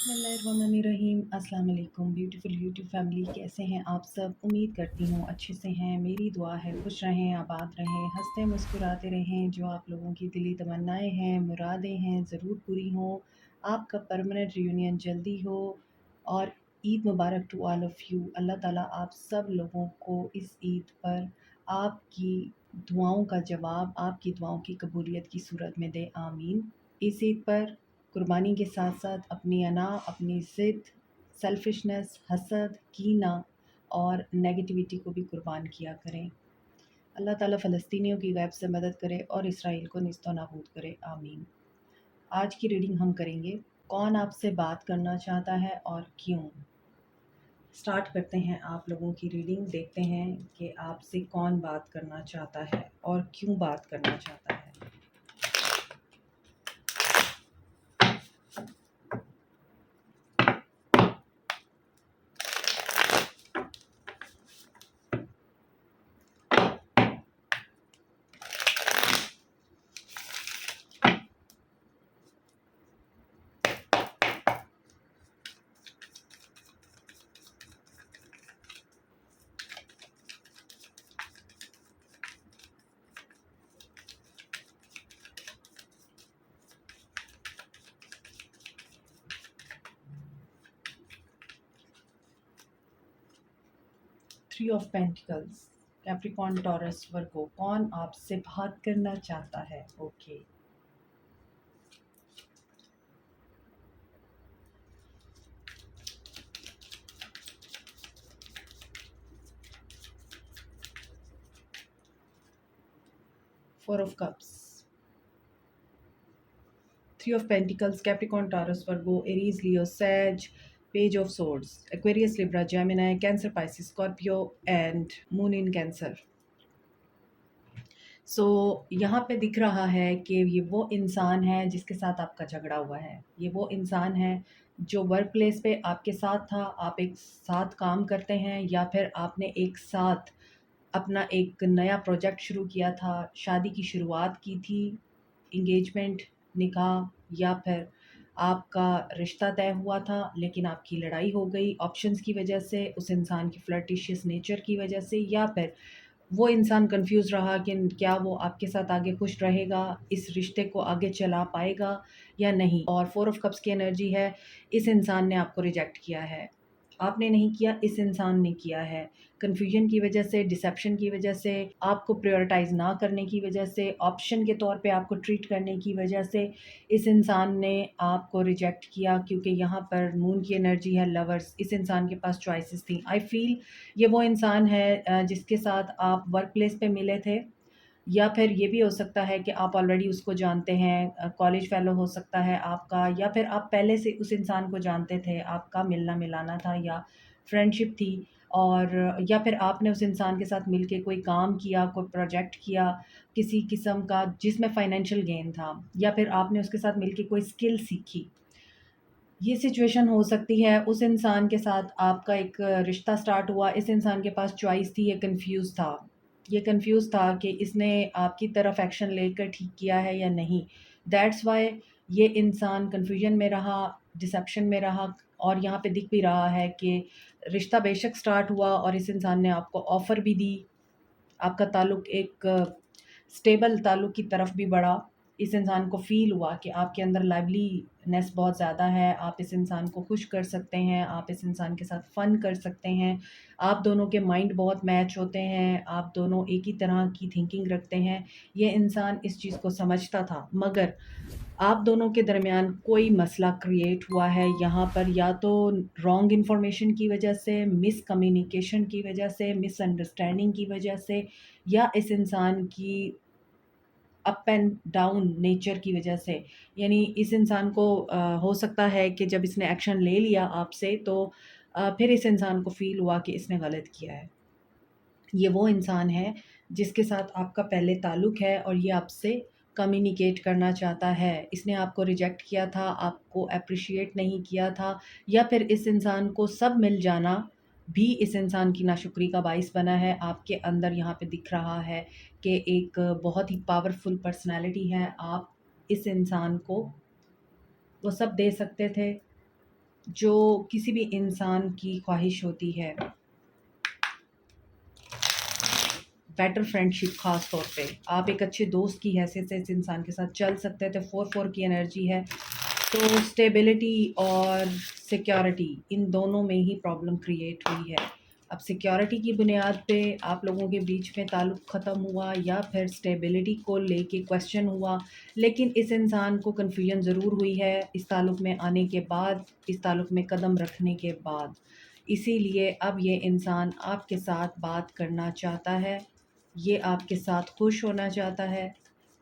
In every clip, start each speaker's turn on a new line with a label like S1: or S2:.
S1: बिस्मिल्लाहिर्रहमानिर्रहीम। अस्सलाम वालेकुम ब्यूटीफुल यूट्यूब फैमिली, कैसे हैं आप सब? उम्मीद करती हूँ अच्छे से हैं। मेरी दुआ है खुश रहें, आबाद रहें, हंसते मुस्कुराते रहें। जो आप लोगों की दिली तमन्नाएं हैं, मुरादें हैं, ज़रूर पूरी हों। आपका परमानेंट रियूनियन जल्दी हो और ईद मुबारक टू ऑल ऑफ़ यू। अल्लाह ताला आप सब लोगों को इस ईद पर आपकी दुआओं का जवाब, आपकी दुआओं की कबूलियत की सूरत में दे, आमीन। इस ईद पर कुर्बानी के साथ साथ अपनी अना, अपनी ज़िद, सेल्फिशनेस, हसद, कीना और नेगेटिविटी को भी कुर्बान किया करें। अल्लाह ताला फ़लस्तीनियों की गैब से मदद करे और इसराइल को निस्तो नाबूद करे, आमीन। आज की रीडिंग हम करेंगे, कौन आपसे बात करना चाहता है और क्यों। स्टार्ट करते हैं आप लोगों की रीडिंग, देखते हैं कि आपसे कौन बात करना चाहता है और क्यों बात करना चाहता है। Three of pentacles, Capricorn, Taurus, Virgo, कौन आपसे बात करना चाहता है? Okay. Four of cups, three of pentacles, Capricorn, Taurus, Virgo, Aries, Leo, Sag, page of swords, Aquarius, Libra, Gemini, Cancer, Pisces, Scorpio and moon in Cancer. So यहाँ पे दिख रहा है कि ये वो इंसान है जिसके साथ आपका झगड़ा हुआ है। ये वो इंसान है जो वर्क प्लेस पे आपके साथ था, आप एक साथ काम करते हैं या फिर आपने एक साथ अपना एक नया प्रोजेक्ट शुरू किया था, शादी की शुरुआत की थी, एंगेजमेंट, निकाह, या फिर आपका रिश्ता तय हुआ था लेकिन आपकी लड़ाई हो गई ऑप्शंस की वजह से, उस इंसान की फ्लर्टिशियस नेचर की वजह से, या फिर वो इंसान कंफ्यूज रहा कि क्या वो आपके साथ आगे खुश रहेगा, इस रिश्ते को आगे चला पाएगा या नहीं। और फोर ऑफ कप्स की एनर्जी है, इस इंसान ने आपको रिजेक्ट किया है, आपने नहीं किया, इस इंसान ने किया है। कन्फ्यूजन की वजह से, डिसेप्शन की वजह से, आपको प्रायोरिटाइज ना करने की वजह से, ऑप्शन के तौर पे आपको ट्रीट करने की वजह से इस इंसान ने आपको रिजेक्ट किया। क्योंकि यहाँ पर मून की एनर्जी है, लवर्स, इस इंसान के पास चॉइसेस थी। आई फील ये वो इंसान है जिसके साथ आप वर्क प्लेस पे मिले थे, या फिर ये भी हो सकता है कि आप ऑलरेडी उसको जानते हैं, कॉलेज फेलो हो सकता है आपका, या फिर आप पहले से उस इंसान को जानते थे, आपका मिलना मिलाना था या फ्रेंडशिप थी। और या फिर आपने उस इंसान के साथ मिलके कोई काम किया, कोई प्रोजेक्ट किया किसी किस्म का जिसमें फाइनेंशियल गेन था, या फिर आपने उसके साथ मिलके कोई स्किल सीखी। ये सिचुएशन हो सकती है। उस इंसान के साथ आपका एक रिश्ता स्टार्ट हुआ, इस इंसान के पास चॉइस थी, ये कंफ्यूज था। ये कंफ्यूज था कि इसने आपकी तरफ एक्शन लेकर ठीक किया है या नहीं। दैट्स वाई ये इंसान कंफ्यूजन में रहा, डिसेप्शन में रहा। और यहाँ पे दिख भी रहा है कि रिश्ता बेशक स्टार्ट हुआ और इस इंसान ने आपको ऑफ़र भी दी, आपका ताल्लुक एक स्टेबल ताल्लुक की तरफ भी बढ़ा। इस इंसान को फ़ील हुआ कि आपके अंदर लाइवलीनेस बहुत ज़्यादा है, आप इस इंसान को खुश कर सकते हैं, आप इस इंसान के साथ फ़न कर सकते हैं, आप दोनों के माइंड बहुत मैच होते हैं, आप दोनों एक ही तरह की थिंकिंग रखते हैं। ये इंसान इस चीज़ को समझता था, मगर आप दोनों के दरमियान कोई मसला क्रिएट हुआ है यहाँ पर, या तो रॉन्ग इन्फॉर्मेशन की वजह से, मिसकम्युनिकेशन की वजह से, मिसअंडरस्टैंडिंग की वजह से, या इस इंसान की अप एंड डाउन नेचर की वजह से। यानी इस इंसान को हो सकता है कि जब इसने एक्शन ले लिया आपसे, तो फिर इस इंसान को फ़ील हुआ कि इसने गलत किया है। ये वो इंसान है जिसके साथ आपका पहले ताल्लुक है और ये आपसे कम्युनिकेट करना चाहता है। इसने आपको रिजेक्ट किया था, आपको एप्रिशिएट नहीं किया था, या फिर इस इंसान को सब मिल जाना भी इस इंसान की नाशुक्री का बाइस बना है। आपके अंदर यहाँ पे दिख रहा है कि एक बहुत ही पावरफुल पर्सनैलिटी है। आप इस इंसान को वो सब दे सकते थे, जो किसी भी इंसान की ख्वाहिश होती है, बेटर फ्रेंडशिप, ख़ास तौर पे आप एक अच्छे दोस्त की हैसियत से इस इंसान के साथ चल सकते हैं। तो 4-4 की एनर्जी है, तो स्टेबिलिटी और सिक्योरिटी, इन दोनों में ही प्रॉब्लम क्रिएट हुई है। अब सिक्योरिटी की बुनियाद पे आप लोगों के बीच में ताल्लुक़ ख़त्म हुआ या फिर स्टेबिलिटी को लेके क्वेश्चन हुआ, लेकिन इस इंसान को कन्फ्यूजन ज़रूर हुई है इस ताल्लुक़ में आने के बाद, इस ताल्लुक़ में कदम रखने के बाद। इसीलिए अब ये इंसान आपके साथ बात करना चाहता है, ये आपके साथ खुश होना चाहता है,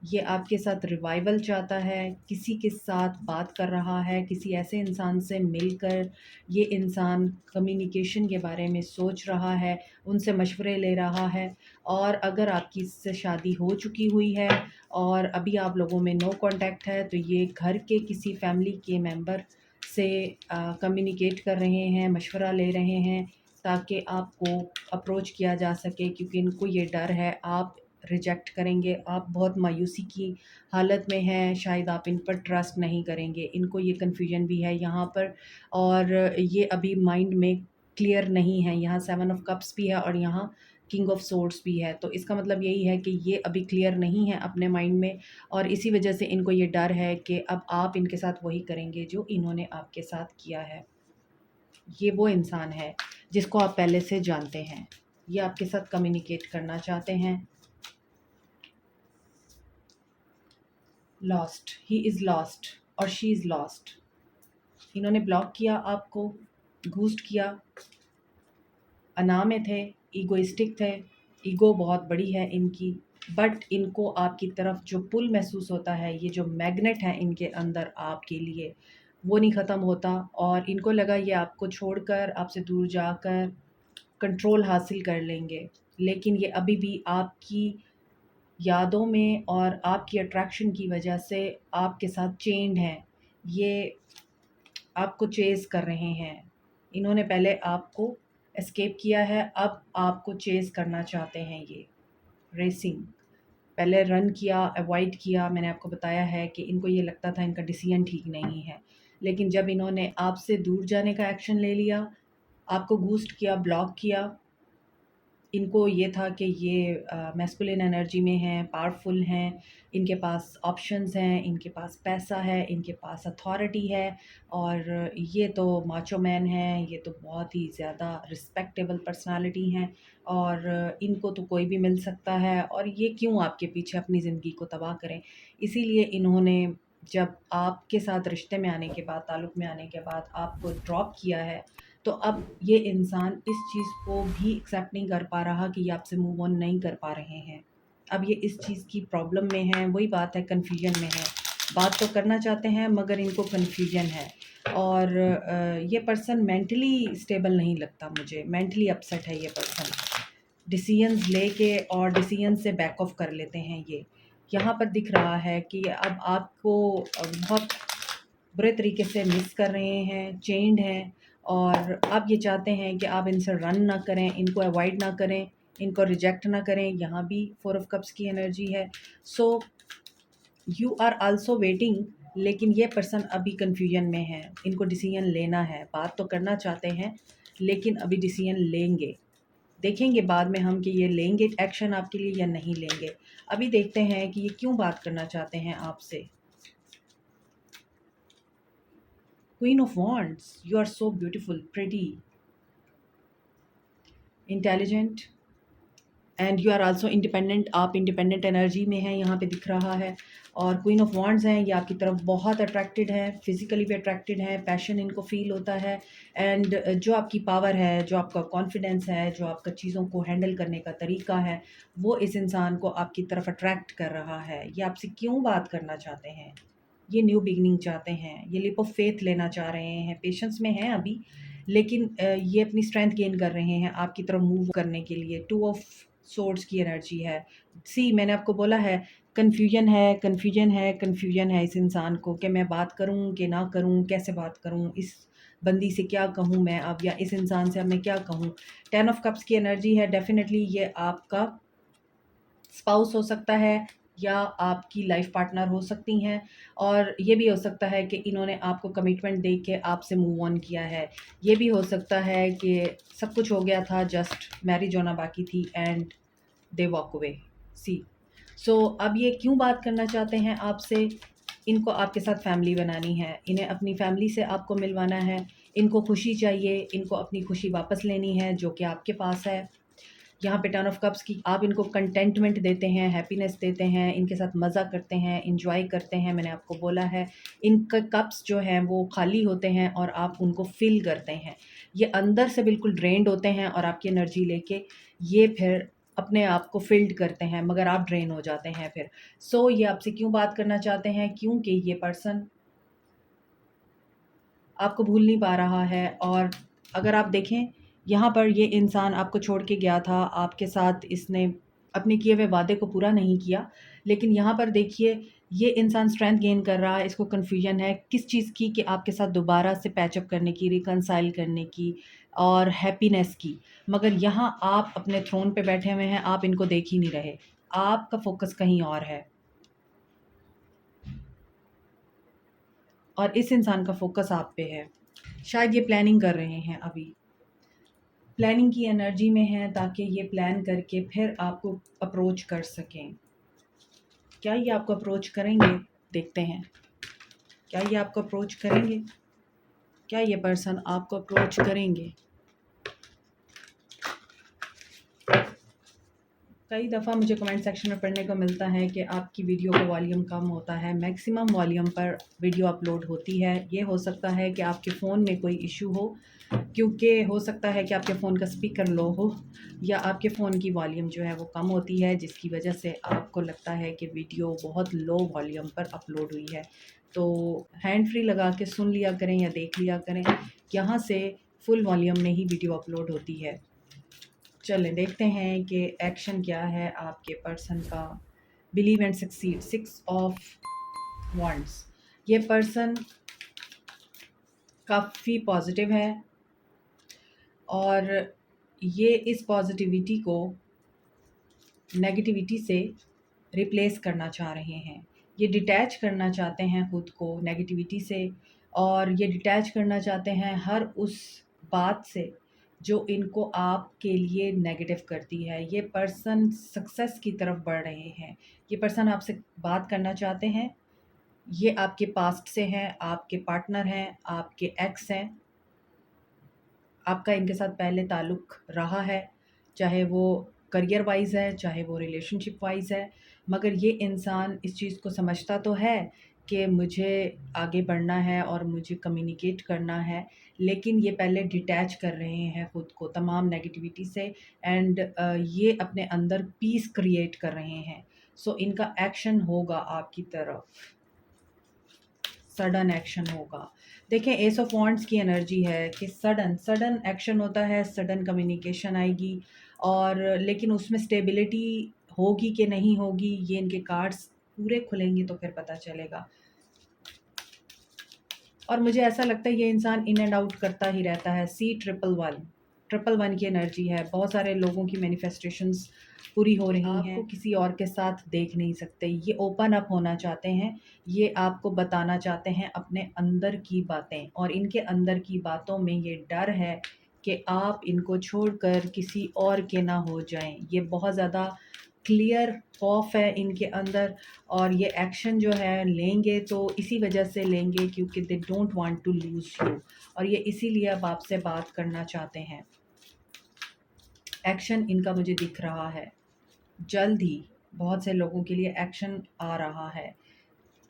S1: ये आपके साथ रिवाइवल चाहता है, किसी के साथ बात कर रहा है, किसी ऐसे इंसान से मिलकर ये इंसान कम्युनिकेशन के बारे में सोच रहा है, उनसे मशवरे ले रहा है। और अगर आपकी इससे शादी हो चुकी हुई है और अभी आप लोगों में नो कॉन्टैक्ट है, तो ये घर के किसी फैमिली के मेंबर से कम्युनिकेट कर रहे हैं, मशवरा ले रहे हैं, ताकि आपको अप्रोच किया जा सके, क्योंकि इनको ये डर है आप रिजेक्ट करेंगे, आप बहुत मायूसी की हालत में हैं, शायद आप इन पर ट्रस्ट नहीं करेंगे। इनको ये कन्फ्यूजन भी है यहाँ पर, और ये अभी माइंड में क्लियर नहीं है। यहाँ 7 ऑफ कप्स भी है और यहाँ किंग ऑफ सोर्ड्स भी है, तो इसका मतलब यही है कि ये अभी क्लियर नहीं है अपने माइंड में, और इसी वजह से इनको ये डर है कि अब आप इनके साथ वही करेंगे जो इन्होंने आपके साथ किया है। ये वो इंसान है जिसको आप पहले से जानते हैं, ये आपके साथ कम्युनिकेट करना चाहते हैं। लॉस्ट, ही इज़ लॉस्ट और शी इज़ लॉस्ट। इन्होंने ब्लॉक किया आपको, घूस्ट किया, अना में थे, ईगोइस्टिक थे, ईगो बहुत बड़ी है इनकी, बट इनको आपकी तरफ जो पुल महसूस होता है, ये जो मैग्नेट है इनके अंदर आपके लिए, वो नहीं ख़त्म होता, और इनको लगा ये आपको छोड़कर, आपसे दूर जाकर कंट्रोल हासिल कर लेंगे, लेकिन ये अभी भी आपकी यादों में और आपकी अट्रैक्शन की वजह से आपके साथ चेन्ड हैं। ये आपको चेज़ कर रहे हैं। इन्होंने पहले आपको एस्केप किया है, अब आपको चेज़ करना चाहते हैं ये। रेसिंग, पहले रन किया, अवॉइड किया। मैंने आपको बताया है कि इनको ये लगता था इनका डिसीजन ठीक नहीं है, लेकिन जब इन्होंने आपसे दूर जाने का एक्शन ले लिया, आपको घूस्ट किया, ब्लॉक किया, इनको ये था कि ये मैस्कुलिन एनर्जी में हैं, पावरफुल हैं, इनके पास ऑप्शंस हैं, इनके पास पैसा है, इनके पास अथॉरिटी है, और ये तो माचो मैन हैं, ये तो बहुत ही ज़्यादा रिस्पेक्टेबल पर्सनालिटी हैं, और इनको तो कोई भी मिल सकता है, और ये क्यों आपके पीछे अपनी ज़िंदगी को तबाह करें। इसीलिए इन्होंने जब आपके साथ रिश्ते में आने के बाद, ताल्लुक़ में आने के बाद आपको ड्रॉप किया है, तो अब ये इंसान इस चीज़ को भी एक्सेप्ट नहीं कर पा रहा कि ये आपसे मूव ऑन नहीं कर पा रहे हैं। अब ये इस चीज़ की प्रॉब्लम में हैं, वही बात है, कन्फ्यूजन में है। बात तो करना चाहते हैं मगर इनको कन्फ्यूजन है, और ये पर्सन मेंटली स्टेबल नहीं लगता मुझे, मेंटली अपसेट है ये पर्सन। डिसीजंस लेके और डिसीजन से बैक ऑफ कर लेते हैं ये। यहाँ पर दिख रहा है कि अब आपको बहुत बुरे तरीके से मिस कर रहे हैं, चेन्ड हैं, और अब ये चाहते हैं कि आप इनसे रन ना करें, इनको अवॉइड ना करें, इनको रिजेक्ट ना करें। यहाँ भी 4 ऑफ कप्स की एनर्जी है। So you are also waiting, लेकिन ये पर्सन अभी कन्फ्यूजन में है, इनको डिसीजन लेना है। बात तो करना चाहते हैं लेकिन अभी डिसीजन लेंगे। देखेंगे बाद में हम कि ये लेंगे एक्शन आपके लिए या नहीं लेंगे। अभी देखते हैं कि ये क्यों बात करना चाहते हैं आपसे। Queen of Wands, you are so beautiful, pretty, intelligent, and you are also independent. आप इंडिपेंडेंट एनर्जी में हैं, यहाँ पे दिख रहा है। और क्वीन ऑफ वॉन्ड्स हैं, ये आपकी तरफ बहुत अट्रैक्टेड है, फिजिकली भी अट्रैक्टेड है, पैशन इनको फील होता है, एंड जो आपकी पावर है, जो आपका कॉन्फिडेंस है, जो आपका चीज़ों को हैंडल करने का तरीका है, वो इस इंसान को आपकी तरफ अट्रैक्ट कर रहा है। ये आपसे क्यों बात करना चाहते हैं? ये न्यू बिगनिंग चाहते हैं, ये लीप ऑफ फेथ लेना चाह रहे हैं, पेशेंस में हैं अभी, लेकिन ये अपनी स्ट्रेंथ गेन कर रहे हैं आपकी तरफ मूव करने के लिए। 2 ऑफ सोर्ड्स की एनर्जी है। सी, मैंने आपको बोला है, कन्फ्यूजन है, कन्फ्यूजन है, कन्फ्यूजन है इस इंसान को कि मैं बात करूं कि ना करूं, कैसे बात करूं, इस बंदी से क्या कहूं मैं अब, या इस इंसान से अब मैं क्या कहूं। 10 ऑफ कप्स की एनर्जी है, डेफिनेटली ये आपका स्पाउस हो सकता है, या आपकी लाइफ पार्टनर हो सकती हैं, और ये भी हो सकता है कि इन्होंने आपको कमिटमेंट दे के आपसे मूव ऑन किया है। ये भी हो सकता है कि सब कुछ हो गया था, जस्ट मैरिज होना बाकी थी एंड दे वॉक अवे। सी सो अब ये क्यों बात करना चाहते हैं आपसे? इनको आपके साथ फैमिली बनानी है, इन्हें अपनी फैमिली से आपको मिलवाना है, इनको खुशी चाहिए, इनको अपनी खुशी वापस लेनी है जो कि आपके पास है। यहाँ पे टर्न ऑफ कप्स की आप इनको कंटेंटमेंट देते हैं, हैप्पीनेस देते हैं, इनके साथ मज़ा करते हैं, एंजॉय करते हैं। मैंने आपको बोला है इनका कप्स जो हैं वो खाली होते हैं और आप उनको फिल करते हैं। ये अंदर से बिल्कुल ड्रेन्ड होते हैं और आपकी एनर्जी लेके ये फिर अपने आप को फ़िल्ड करते हैं, मगर आप ड्रेन हो जाते हैं फिर। सो ये आपसे क्यों बात करना चाहते हैं? क्योंकि ये पर्सन आपको भूल नहीं पा रहा है, और अगर आप देखें यहाँ पर ये इंसान आपको छोड़ के गया था, आपके साथ इसने अपने किए हुए वादे को पूरा नहीं किया। लेकिन यहाँ पर देखिए ये इंसान स्ट्रेंथ गेन कर रहा है, इसको कन्फ्यूजन है किस चीज़ की, कि आपके साथ दोबारा से पैचअप करने की, रिकंसाइल करने की और हैप्पीनेस की। मगर यहाँ आप अपने थ्रोन पे बैठे हुए हैं, आप इनको देख ही नहीं रहे, आपका फ़ोकस कहीं और है और इस इंसान का फ़ोकस आप पे है। शायद ये प्लानिंग कर रहे हैं अभी, प्लानिंग की एनर्जी में हैं ताकि ये प्लान करके फिर आपको अप्रोच कर सकें। क्या ये आपको अप्रोच करेंगे? देखते हैं। क्या ये आपको अप्रोच करेंगे? क्या ये पर्सन आपको अप्रोच करेंगे? कई दफ़ा मुझे कमेंट सेक्शन में पढ़ने को मिलता है कि आपकी वीडियो का वॉल्यूम कम होता है, मैक्सिमम वॉल्यूम पर वीडियो अपलोड होती है। ये हो सकता है कि आपके फ़ोन में कोई इशू हो, क्योंकि हो सकता है कि आपके फ़ोन का स्पीकर लो हो या आपके फ़ोन की वॉल्यूम जो है वो कम होती है, जिसकी वजह से आपको लगता है कि वीडियो बहुत लो वॉल्यूम पर अपलोड हुई है। तो हैंड फ्री लगा के सुन लिया करें या देख लिया करें, यहाँ से फुल वॉल्यूम में ही वीडियो अपलोड होती है। चलें देखते हैं कि एक्शन क्या है आपके पर्सन का। Believe and succeed, 6 of wands. ये पर्सन काफ़ी पॉजिटिव है और ये इस पॉजिटिविटी को नेगेटिविटी से रिप्लेस करना चाह रहे हैं। ये डिटैच करना चाहते हैं खुद को नेगेटिविटी से, और ये डिटैच करना चाहते हैं हर उस बात से जो इनको आपके लिए नेगेटिव करती है। ये पर्सन सक्सेस की तरफ बढ़ रहे हैं। ये पर्सन आपसे बात करना चाहते हैं। ये आपके पास्ट से हैं, आपके पार्टनर हैं, आपके एक्स हैं। आपका इनके साथ पहले ताल्लुक़ रहा है, चाहे वो करियर वाइज़ है, चाहे वो रिलेशनशिप वाइज़ है। मगर ये इंसान इस चीज़ को समझता तो है कि मुझे आगे बढ़ना है और मुझे कम्युनिकेट करना है, लेकिन ये पहले डिटैच कर रहे हैं खुद को तमाम नेगेटिविटी से, एंड ये अपने अंदर पीस क्रिएट कर रहे हैं। सो इनका एक्शन होगा आपकी तरफ, सडन एक्शन होगा। देखें एस ऑफ वांड्स की एनर्जी है कि सडन सडन एक्शन होता है, सडन कम्युनिकेशन आएगी, और लेकिन उसमें स्टेबिलिटी होगी कि नहीं होगी, ये इनके कार्ड्स पूरे खुलेंगे तो फिर पता चलेगा। और मुझे ऐसा लगता है ये इंसान इन एंड आउट करता ही रहता है। C triple one, triple one की एनर्जी है। बहुत सारे लोगों की मैनिफेस्टेशंस पूरी हो रही हैं। आपको किसी और के साथ देख नहीं सकते, ये ओपन अप होना चाहते हैं, ये आपको बताना चाहते हैं अपने अंदर की बातें, और इनके अंदर की बातों में ये डर है कि आप इनको छोड़कर किसी और के ना हो जाएं। ये बहुत ज़्यादा क्लियर खौफ है इनके अंदर, और ये एक्शन जो है लेंगे तो इसी वजह से लेंगे क्योंकि they don't want to lose you, और ये इसीलिए अब आपसे बात करना चाहते हैं। एक्शन इनका मुझे दिख रहा है, जल्द ही बहुत से लोगों के लिए एक्शन आ रहा है।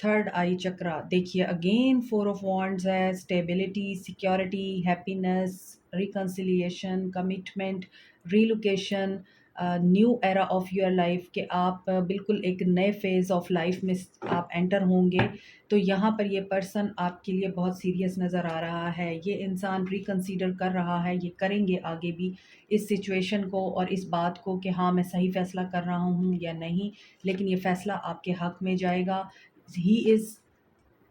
S1: थर्ड आई चक्रा देखिए, अगेन 4 ऑफ वांड्स है, stability, security, happiness, reconciliation, commitment, relocation, new era of your life कि आप बिल्कुल एक नए फेज़ ऑफ लाइफ में आप एंटर होंगे। तो यहाँ पर ये पर्सन आपके लिए बहुत सीरियस नज़र आ रहा है। ये इंसान रिकंसीडर कर रहा है, ये करेंगे आगे भी इस सिचुएशन को और इस बात को कि हाँ, मैं सही फ़ैसला कर रहा हूँ या नहीं, लेकिन ये फ़ैसला आपके हक़ में जाएगा। He is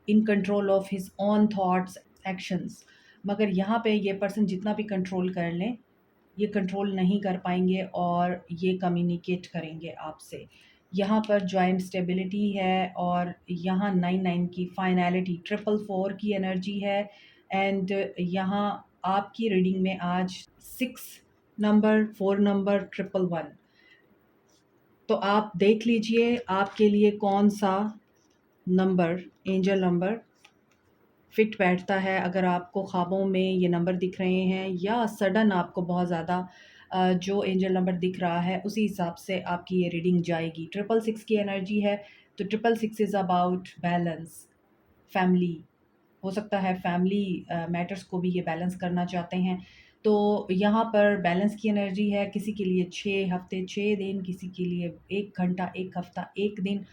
S1: in control of his own thoughts, actions. मगर यहाँ पे ये पर्सन जितना भी कंट्रोल कर लें, ये कंट्रोल नहीं कर पाएंगे और ये कम्युनिकेट करेंगे आपसे। यहाँ पर जॉइंट स्टेबिलिटी है और यहाँ 99 की फाइनैलिटी, 444 की एनर्जी है। एंड यहाँ आपकी रीडिंग में आज 6 नंबर, 4 नंबर, 111। तो आप देख लीजिए आपके लिए कौन सा नंबर, एंजल नंबर फिट बैठता है। अगर आपको ख्वाबों में ये नंबर दिख रहे हैं या सडन आपको बहुत ज़्यादा जो एंजल नंबर दिख रहा है उसी हिसाब से आपकी ये रीडिंग जाएगी। 666 की एनर्जी है, तो 666 इज़ अबाउट बैलेंस, फैमिली। हो सकता है फैमिली मैटर्स को भी ये बैलेंस करना चाहते हैं। तो यहाँ पर बैलेंस की एनर्जी है। किसी के लिए 6 हफ्ते 6 दिन, किसी के लिए 1 घंटा 1 हफ्ता 1 दिन,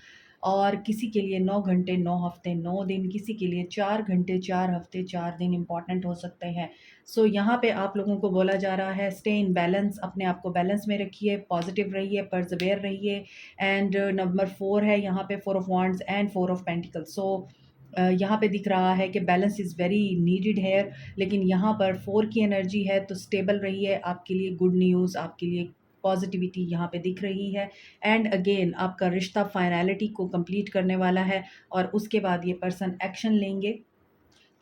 S1: और किसी के लिए 9 घंटे 9 हफ्ते 9 दिन, किसी के लिए 4 घंटे 4 हफ्ते 4 दिन इम्पॉर्टेंट हो सकते हैं। सो यहाँ पे आप लोगों को बोला जा रहा है स्टे इन बैलेंस, अपने आप को बैलेंस में रखिए, पॉजिटिव रहिए, परसेवेयर रहिए। एंड नंबर 4 है यहाँ पे, 4 of wands and 4 of pentacles. So यहाँ पे दिख रहा है कि बैलेंस इज़ वेरी नीडेड है, लेकिन यहाँ पर 4 की एनर्जी है, तो स्टेबल रहिए। आपके लिए गुड न्यूज़, आपके लिए पॉजिटिविटी यहाँ पे दिख रही है। एंड अगेन आपका रिश्ता फाइनैलिटी को कंप्लीट करने वाला है और उसके बाद ये पर्सन एक्शन लेंगे।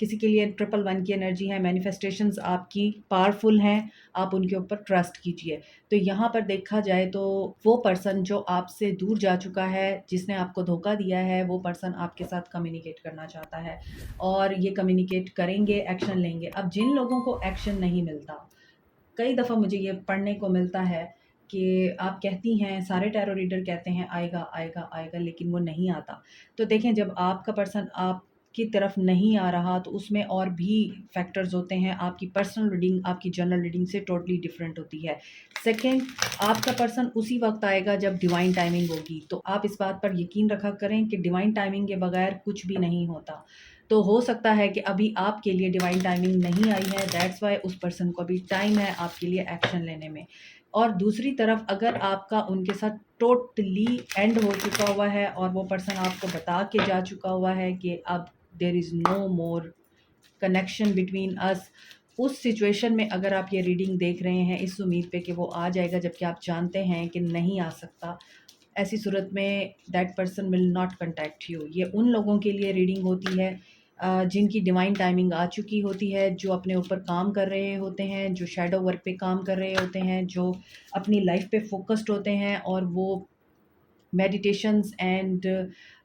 S1: किसी के लिए 111 की एनर्जी है, मैनिफेस्टेशंस आपकी पावरफुल हैं, आप उनके ऊपर ट्रस्ट कीजिए। तो यहाँ पर देखा जाए तो वो पर्सन जो आपसे दूर जा चुका है, जिसने आपको धोखा दिया है, वो पर्सन आपके साथ कम्युनिकेट करना चाहता है और ये कम्युनिकेट करेंगे, एक्शन लेंगे। अब जिन लोगों को एक्शन नहीं मिलता, कई दफ़ा मुझे ये पढ़ने को मिलता है कि आप कहती हैं, सारे टैरो रीडर कहते हैं आएगा, आएगा, आएगा, लेकिन वो नहीं आता। तो देखें, जब आपका पर्सन आपकी तरफ नहीं आ रहा तो उसमें और भी फैक्टर्स होते हैं। आपकी पर्सनल रीडिंग आपकी जनरल रीडिंग से टोटली डिफरेंट होती है। सेकंड, आपका पर्सन उसी वक़्त आएगा जब डिवाइन टाइमिंग होगी। तो आप इस बात पर यकीन रखा करें कि डिवाइन टाइमिंग के बगैर कुछ भी नहीं होता। तो हो सकता है कि अभी आपके लिए डिवाइन टाइमिंग नहीं आई है, दैट्स वाई उस पर्सन को अभी टाइम है आपके लिए एक्शन लेने में। और दूसरी तरफ अगर आपका उनके साथ टोटली एंड हो चुका हुआ है और वो पर्सन आपको बता के जा चुका हुआ है कि अब there is no more connection between us, उस सिचुएशन में अगर आप ये रीडिंग देख रहे हैं इस उम्मीद पे कि वो आ जाएगा जबकि आप जानते हैं कि नहीं आ सकता, ऐसी सूरत में that person will not contact you. ये उन लोगों के लिए रीडिंग होती है जिनकी डिवाइन टाइमिंग आ चुकी होती है, जो अपने ऊपर काम कर रहे होते हैं, जो शैडो वर्क पे काम कर रहे होते हैं, जो अपनी लाइफ पे फोकस्ड होते हैं और वो मेडिटेशंस एंड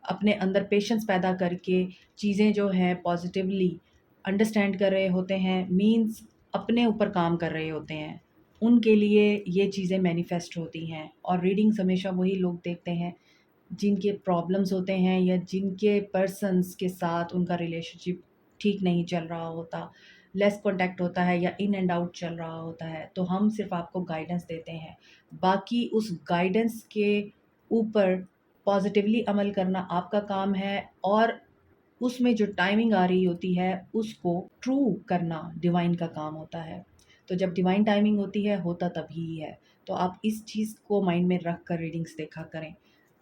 S1: अपने अंदर पेशेंस पैदा करके चीज़ें जो हैं पॉजिटिवली अंडरस्टैंड कर रहे होते हैं, मीन्स अपने ऊपर काम कर रहे होते हैं। उनके लिए ये चीज़ें मैनिफेस्ट होती हैं। और रीडिंग्स हमेशा वही लोग देखते हैं जिनके प्रॉब्लम्स होते हैं या जिनके पर्सन्स के साथ उनका रिलेशनशिप ठीक नहीं चल रहा होता, लेस कॉन्टैक्ट होता है या इन एंड आउट चल रहा होता है। तो हम सिर्फ आपको गाइडेंस देते हैं, बाकी उस गाइडेंस के ऊपर पॉजिटिवली अमल करना आपका काम है। और उसमें जो टाइमिंग आ रही होती है उसको ट्रू करना डिवाइन का काम होता है। तो जब डिवाइन टाइमिंग होती है होता तभी है। तो आप इस चीज़ को माइंड में रख कर रीडिंग्स देखा करें।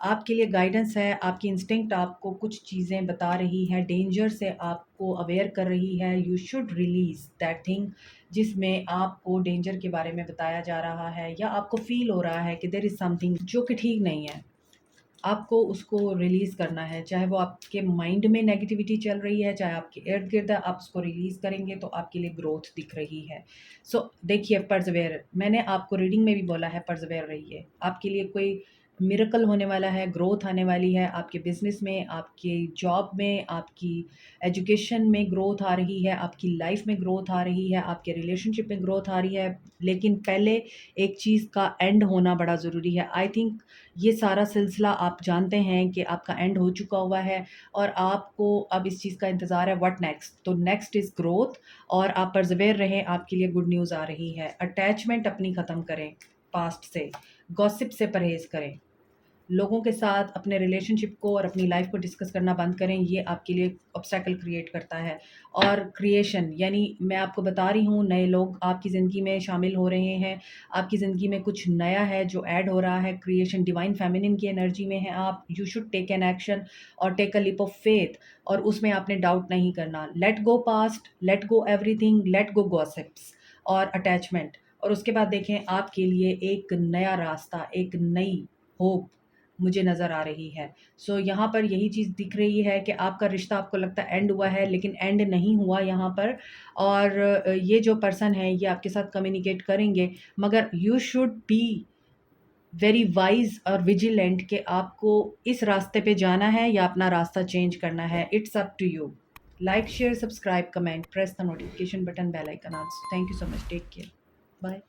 S1: आपके लिए गाइडेंस है, आपकी इंस्टिंक्ट आपको कुछ चीज़ें बता रही है, डेंजर से आपको अवेयर कर रही है। You should release that thing जिसमें आपको डेंजर के बारे में बताया जा रहा है या आपको फ़ील हो रहा है कि देयर इज़ समथिंग जो कि ठीक नहीं है। आपको उसको रिलीज़ करना है, चाहे वो आपके माइंड में नेगेटिविटी चल रही है, चाहे आपके इर्द-गिर्द है, आप उसको रिलीज़ करेंगे तो आपके लिए ग्रोथ दिख रही है। सो देखिए, परसेवेयर, मैंने आपको रीडिंग में भी बोला है परसेवेयर रहिए। आपके लिए कोई मिरेकल होने वाला है, ग्रोथ आने वाली है, आपके बिज़नेस में, आपके जॉब में, आपकी एजुकेशन में ग्रोथ आ रही है, आपकी लाइफ़ में ग्रोथ आ रही है, आपके रिलेशनशिप में ग्रोथ आ रही है। लेकिन पहले एक चीज़ का एंड होना बड़ा ज़रूरी है। आई थिंक ये सारा सिलसिला आप जानते हैं कि आपका एंड हो चुका हुआ है और आपको अब इस चीज़ का इंतज़ार है व्हाट नेक्स्ट। तो नेक्स्ट इज़ ग्रोथ और आप परसेवेयर रहें, आपके लिए गुड न्यूज़ आ रही है। अटैचमेंट अपनी ख़त्म करें पास्ट से, गॉसिप से परहेज़ करें, लोगों के साथ अपने रिलेशनशिप को और अपनी लाइफ को डिस्कस करना बंद करें। ये आपके लिए ऑब्स्टेकल क्रिएट करता है। और क्रिएशन, यानी मैं आपको बता रही हूँ, नए लोग आपकी ज़िंदगी में शामिल हो रहे हैं, आपकी ज़िंदगी में कुछ नया है जो ऐड हो रहा है। क्रिएशन डिवाइन फेमिनिन की एनर्जी में है आप। You should take an action और take a leap of faith, और उसमें आपने डाउट नहीं करना। Let go past, let go everything, let go gossips और अटैचमेंट। और उसके बाद देखें आपके लिए एक नया रास्ता, एक नई होप मुझे नज़र आ रही है। सो यहाँ पर यही चीज़ दिख रही है कि आपका रिश्ता आपको लगता है एंड हुआ है, लेकिन एंड नहीं हुआ यहाँ पर। और ये जो पर्सन है ये आपके साथ कम्युनिकेट करेंगे, मगर you should be very wise और विजिलेंट कि आपको इस रास्ते पे जाना है या अपना रास्ता चेंज करना है। It's up to you. Like, share, subscribe, comment, press the notification button, bell icon also. Thank you so much, take care, bye.